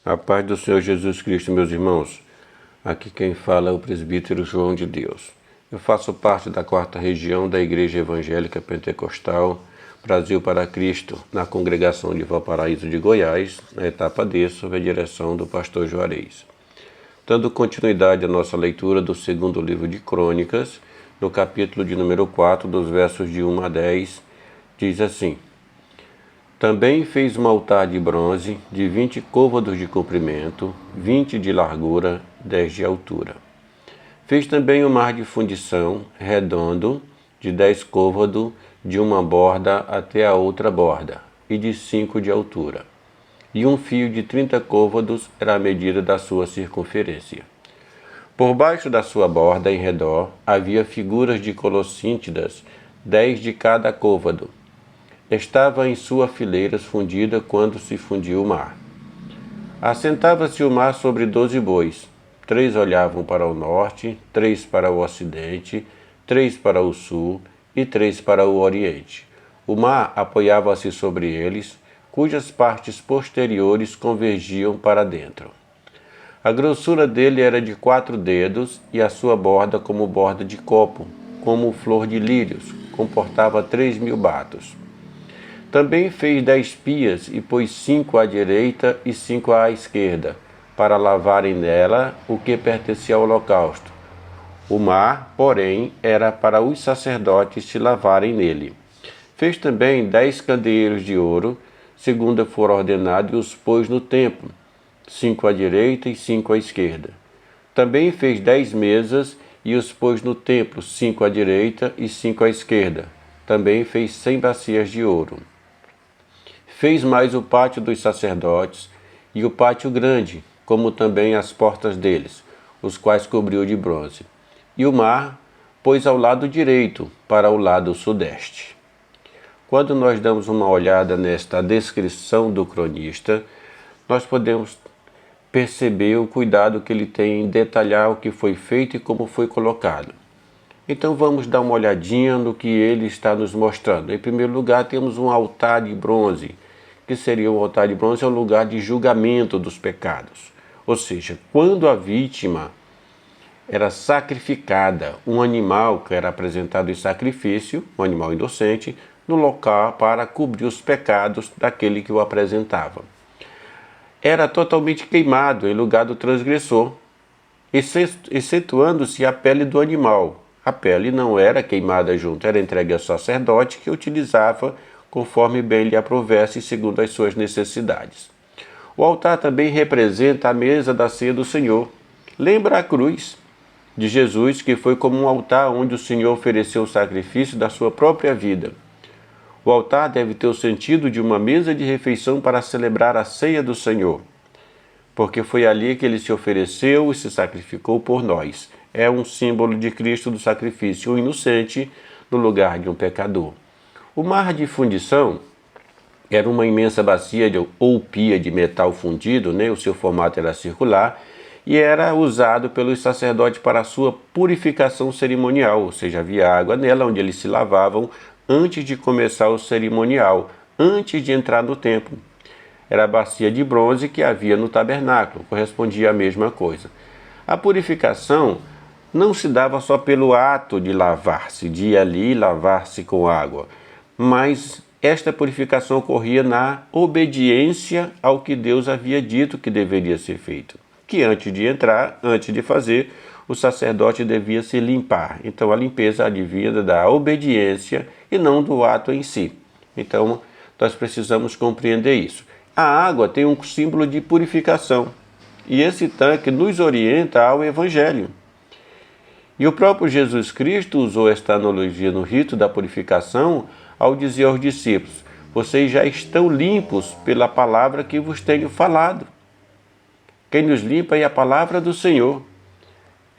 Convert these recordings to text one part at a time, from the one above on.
A paz do Senhor Jesus Cristo, meus irmãos. Aqui quem fala é o presbítero João de Deus. Eu faço parte da 4ª região da Igreja Evangélica Pentecostal Brasil para Cristo, na congregação de Valparaíso de Goiás, na etapa D, sob a direção do pastor Juarez. Dando continuidade à nossa leitura do 2º livro de Crônicas, no capítulo de número 4, dos versos de 1 a 10, diz assim: Também fez um altar de bronze de 20 côvados de comprimento, 20 de largura, 10 de altura. Fez também um mar de fundição redondo de 10 côvados de uma borda até a outra borda, e de 5 de altura. E um fio de 30 côvados era a medida da sua circunferência. Por baixo da sua borda, em redor, havia figuras de colossíntidas, 10 de cada côvado. Estava em sua fileiras fundida quando se fundiu o mar. Assentava-se o mar sobre 12 bois. 3 olhavam para o norte, 3 para o ocidente, 3 para o sul e 3 para o oriente. O mar apoiava-se sobre eles, cujas partes posteriores convergiam para dentro. A grossura dele era de 4 dedos e a sua borda como borda de copo, como flor de lírios, comportava 3.000 batos. Também fez 10 pias e pôs 5 à direita e 5 à esquerda, para lavarem nela o que pertencia ao holocausto. O mar, porém, era para os sacerdotes se lavarem nele. Fez também 10 candeeiros de ouro, segundo for ordenado, e os pôs no templo, 5 à direita e 5 à esquerda. Também fez 10 mesas e os pôs no templo, 5 à direita e 5 à esquerda. Também fez 100 bacias de ouro. Fez mais o pátio dos sacerdotes e o pátio grande, como também as portas deles, os quais cobriu de bronze. E o mar pôs ao lado direito, para o lado sudeste. Quando nós damos uma olhada nesta descrição do cronista, nós podemos perceber o cuidado que ele tem em detalhar o que foi feito e como foi colocado. Então vamos dar uma olhadinha no que ele está nos mostrando. Em primeiro lugar, temos um altar de bronze. Que seria o altar de bronze? É o lugar de julgamento dos pecados. Ou seja, quando a vítima era sacrificada, um animal que era apresentado em sacrifício, um animal inocente, no local para cobrir os pecados daquele que o apresentava. Era totalmente queimado em lugar do transgressor, excetuando-se a pele do animal. A pele não era queimada junto, era entregue ao sacerdote que utilizava conforme bem lhe aprovesse segundo as suas necessidades. O altar também representa a mesa da ceia do Senhor. Lembra a cruz de Jesus, que foi como um altar onde o Senhor ofereceu o sacrifício da sua própria vida. O altar deve ter o sentido de uma mesa de refeição para celebrar a ceia do Senhor, porque foi ali que ele se ofereceu e se sacrificou por nós. É um símbolo de Cristo do sacrifício, um inocente no lugar de um pecador. O mar de fundição era uma imensa bacia ou pia de metal fundido, o seu formato era circular, e era usado pelos sacerdotes para a sua purificação cerimonial, ou seja, havia água nela onde eles se lavavam antes de começar o cerimonial, antes de entrar no templo. Era a bacia de bronze que havia no tabernáculo, correspondia à mesma coisa. A purificação não se dava só pelo ato de lavar-se, de ir ali e lavar-se com água, mas esta purificação ocorria na obediência ao que Deus havia dito que deveria ser feito. Que antes de entrar, antes de fazer, o sacerdote devia se limpar. Então a limpeza advinha da obediência e não do ato em si. Então nós precisamos compreender isso. A água tem um símbolo de purificação e esse tanque nos orienta ao Evangelho. E o próprio Jesus Cristo usou esta analogia no rito da purificação ao dizer aos discípulos: vocês já estão limpos pela palavra que vos tenho falado. Quem nos limpa é a palavra do Senhor.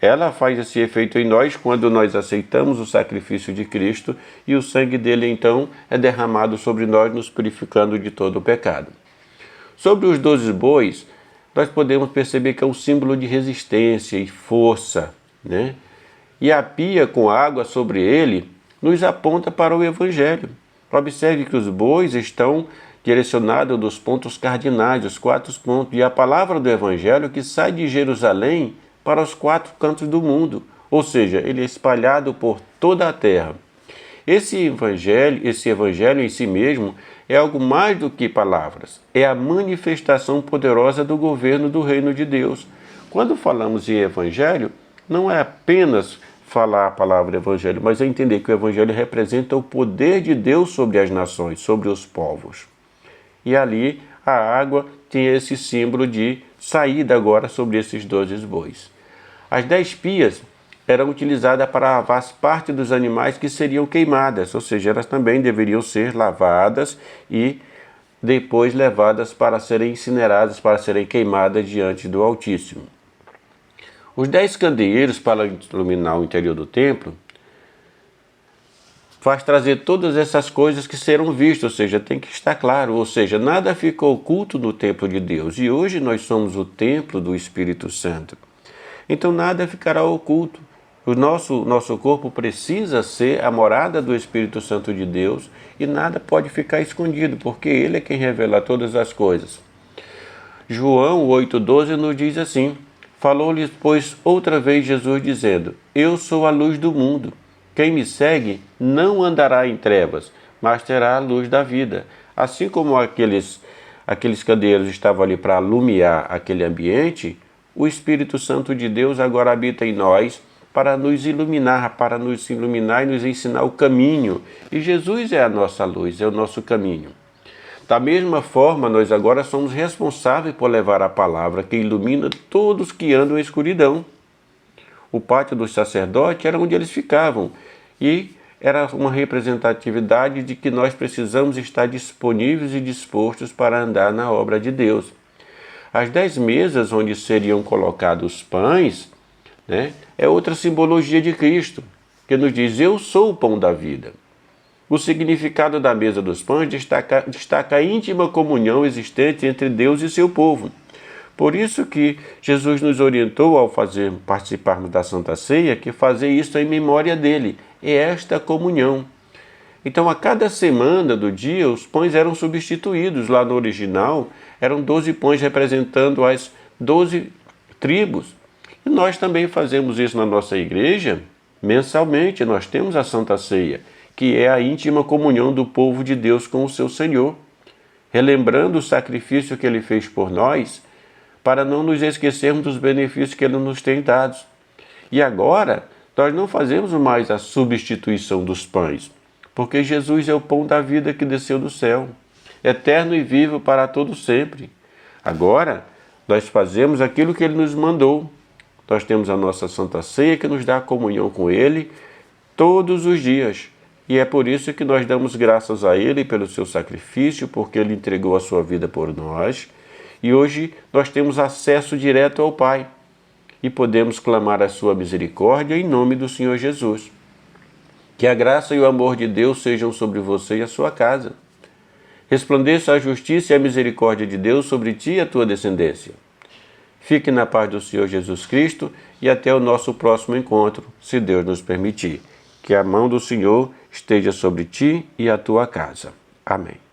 Ela faz esse efeito em nós quando nós aceitamos o sacrifício de Cristo e o sangue dele então é derramado sobre nós, nos purificando de todo o pecado. Sobre os 12 bois, nós podemos perceber que é um símbolo de resistência e força, E a pia com água sobre ele nos aponta para o Evangelho. Observe que os bois estão direcionado dos pontos cardinais, os 4 pontos, e a palavra do Evangelho que sai de Jerusalém para os 4 cantos do mundo, ou seja, ele é espalhado por toda a terra. Esse evangelho em si mesmo é algo mais do que palavras, é a manifestação poderosa do governo do reino de Deus. Quando falamos em evangelho, não é apenas falar a palavra evangelho, mas é entender que o evangelho representa o poder de Deus sobre as nações, sobre os povos. E ali a água tem esse símbolo de saída agora sobre esses 12 bois. As 10 pias eram utilizadas para lavar as partes dos animais que seriam queimadas, ou seja, elas também deveriam ser lavadas e depois levadas para serem incineradas, para serem queimadas diante do Altíssimo. Os 10 candeeiros para iluminar o interior do templo faz trazer todas essas coisas que serão vistas, ou seja, tem que estar claro, ou seja, nada fica oculto no templo de Deus. E hoje nós somos o templo do Espírito Santo. Então nada ficará oculto. O nosso corpo precisa ser a morada do Espírito Santo de Deus e nada pode ficar escondido, porque Ele é quem revela todas as coisas. João 8,12 nos diz assim: falou-lhes, pois, outra vez Jesus, dizendo: eu sou a luz do mundo. Quem me segue não andará em trevas, mas terá a luz da vida. Assim como aqueles candeeiros estavam ali para alumiar aquele ambiente, o Espírito Santo de Deus agora habita em nós para nos iluminar e nos ensinar o caminho. E Jesus é a nossa luz, é o nosso caminho. Da mesma forma, nós agora somos responsáveis por levar a palavra que ilumina todos que andam em escuridão. O pátio dos sacerdotes era onde eles ficavam e era uma representatividade de que nós precisamos estar disponíveis e dispostos para andar na obra de Deus. As 10 mesas onde seriam colocados os pães, é outra simbologia de Cristo, que nos diz: eu sou o pão da vida. O significado da mesa dos pães destaca a íntima comunhão existente entre Deus e seu povo. Por isso que Jesus nos orientou ao participarmos da Santa Ceia, que fazer isso em memória dele. É esta comunhão. Então, a cada semana do dia, os pães eram substituídos. Lá no original, eram 12 pães representando as 12 tribos. E nós também fazemos isso na nossa igreja. Mensalmente, nós temos a Santa Ceia, que é a íntima comunhão do povo de Deus com o seu Senhor, relembrando o sacrifício que ele fez por nós, para não nos esquecermos dos benefícios que ele nos tem dado. E agora, nós não fazemos mais a substituição dos pães, porque Jesus é o pão da vida que desceu do céu, eterno e vivo para todo sempre. Agora, nós fazemos aquilo que ele nos mandou. Nós temos a nossa Santa Ceia que nos dá a comunhão com ele todos os dias. E é por isso que nós damos graças a ele pelo seu sacrifício, porque ele entregou a sua vida por nós. E hoje nós temos acesso direto ao Pai e podemos clamar a sua misericórdia em nome do Senhor Jesus. Que a graça e o amor de Deus sejam sobre você e a sua casa. Resplandeça a justiça e a misericórdia de Deus sobre ti e a tua descendência. Fique na paz do Senhor Jesus Cristo e até o nosso próximo encontro, se Deus nos permitir. Que a mão do Senhor esteja sobre ti e a tua casa. Amém.